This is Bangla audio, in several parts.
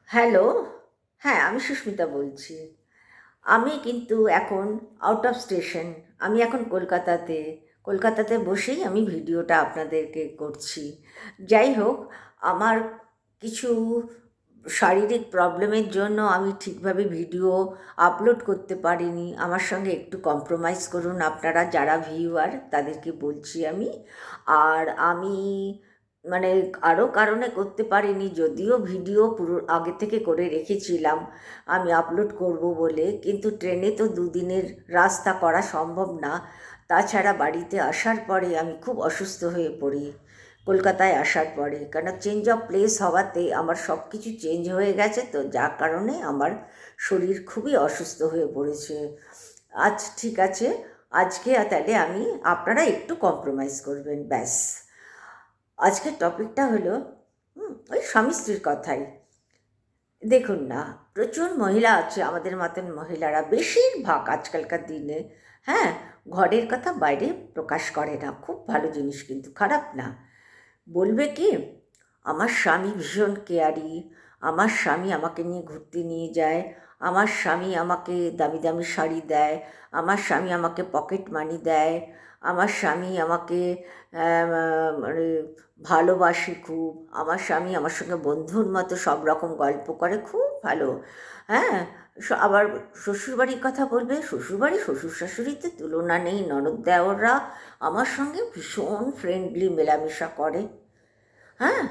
হ্যালো। হ্যাঁ, আমি সুস্মিতা বলছি। আমি কিন্তু এখন আউট অফ স্টেশন। আমি এখন কলকাতাতে। কলকাতাতে বসেই আমি ভিডিওটা আপনাদেরকে করছি। যাই হোক, আমার কিছু শারীরিক প্রবলেমের জন্য আমি ঠিকভাবে ভিডিও আপলোড করতে পারিনি। আমার সঙ্গে একটু কম্প্রোমাইজ করুন আপনারা যারা ভিউয়ার তাদেরকে বলছি আমি। আর আমি মানে আরও কারণে করতে পারিনি, যদিও ভিডিও পুরো আগে থেকে করে রেখেছিলাম আমি আপলোড করব বলে, কিন্তু ট্রেনে তো দুদিনের রাস্তা করা সম্ভব না। তাছাড়া বাড়িতে আসার পরে আমি খুব অসুস্থ হয়ে পড়ি কলকাতায় আসার পরে, কেন চেঞ্জ অফ প্লেস হওয়াতে আমার সব কিছু চেঞ্জ হয়ে গেছে, তো যার কারণে আমার শরীর খুবই অসুস্থ হয়ে পড়েছে। আচ্ছা ঠিক আছে, আজকে তাহলে আমি আপনারা একটু কম্প্রোমাইজ করবেন ব্যাস। আজকের টপিকটা হলো ওই স্বামী স্ত্রীর কথাই। দেখুন না, প্রচুর মহিলা আছে আমাদের মতন মহিলারা, বেশিরভাগ আজকালকার দিনে, হ্যাঁ, ঘরের কথা বাইরে প্রকাশ করে না। খুব ভালো জিনিস, কিন্তু খারাপ না। বলবে কি, আমার স্বামী ভীষণ কেয়ারি, আমার স্বামী আমাকে নিয়ে ঘুরতে নিয়ে যায়, আমার স্বামী আমাকে দামি দামি শাড়ি দেয়, আমার স্বামী আমাকে পকেট মানি দেয়, আমার স্বামী আমাকে মানে ভালোবাসে খুব, আমার স্বামী আমার সঙ্গে বন্ধুর মতো সব রকম গল্প করে, খুব ভালো। হ্যাঁ, আবার শ্বশুরবাড়ির কথা বলবে, শ্বশুরবাড়ি শ্বশুর শাশুড়িতে তুলনা নেই, ননদ দেওররা আমার সঙ্গে ভীষণ ফ্রেন্ডলি মেলামেশা করে। হ্যাঁ,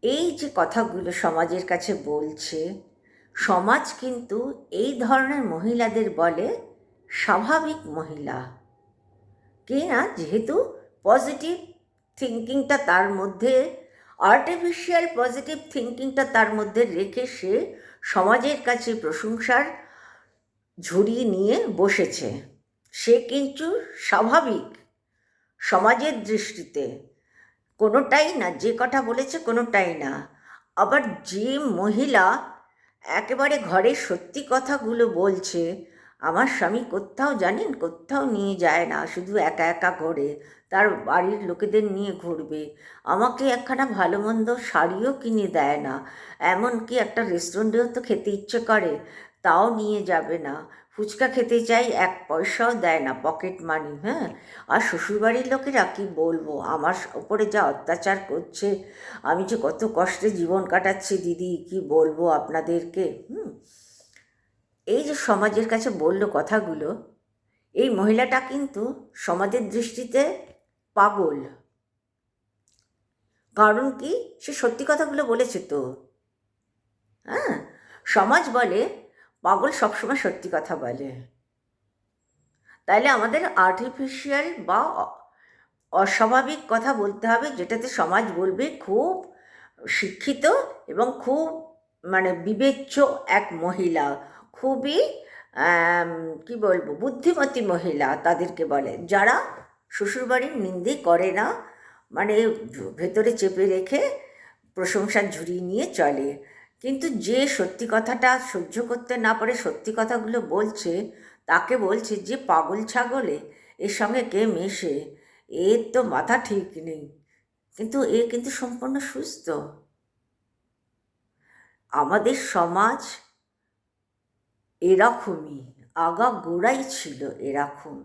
এই যে কথাগুলো সমাজের কাছে বলছে, সমাজ কিন্তু এই ধরনের মহিলাদের বলে স্বাভাবিক মহিলা। কে না, যেহেতু পজিটিভ থিঙ্কিংটা তার মধ্যে, আর্টিফিশিয়াল পজিটিভ থিঙ্কিংটা তার মধ্যে রেখে সে সমাজের কাছে প্রশংসার ঝুড়ি নিয়ে বসেছে। সে কিন্তু স্বাভাবিক সমাজের দৃষ্টিতে, কোনোটাই না, যে কথা বলেছে কোনোটাই না। আবার যে মহিলা একেবারে ঘরের সত্যি কথাগুলো বলছে, আমার স্বামী কোথাও জানেন কোথাও নিয়ে যায় না, শুধু একা একা ঘোরে, তার বাড়ির লোকেদের নিয়ে ঘুরবে, আমাকে একখানা ভালো মন্দ শাড়িও কিনে দেয় না, এমনকি একটা রেস্টুরেন্টেও তো খেতে ইচ্ছে করে তাও নিয়ে যাবে না, ফুচকা খেতে চাই এক পয়সাও দেয় না, পকেট মানি। হ্যাঁ, আর শ্বশুরবাড়ির লোকেরা কি বলবো, আমার ওপরে যা অত্যাচার করছে, আমি যে কত কষ্টে জীবন কাটাচ্ছি দিদি, কি বলবো আপনাদেরকে। এই যে সমাজের কাছে বললো কথাগুলো, এই মহিলাটা কিন্তু সমাজের দৃষ্টিতে পাগল। কারণ কি, সে সত্যি কথাগুলো বলেছে তো। হ্যাঁ, সমাজ বলে পাগল সবসময় সত্যি কথা বলে। তাইলে আমাদের আর্টিফিশিয়াল বা অস্বাভাবিক কথা বলতে হবে, যেটাতে সমাজ বলবে খুব শিক্ষিত এবং খুব মানে বিবেচ্য এক মহিলা, খুবই কি বলবো, বুদ্ধিমতী মহিলা তাদেরকে বলে, যারা শ্বশুরবাড়ির নিন্দে করে না, মানে ভেতরে চেপে রেখে প্রশংসার ঝুড়ি নিয়ে চলে। কিন্তু যে সত্যি কথাটা সহ্য করতে না পারে, সত্যি কথাগুলো বলছে, তাকে বলছে যে পাগল ছাগলে, এর সঙ্গে কে মেশে, এর তো মাথা ঠিক নেই, কিন্তু এ কিন্তু সম্পূর্ণ সুস্থ। আমাদের সমাজ এরকমই, আগাগোড়াই ছিল এরকম।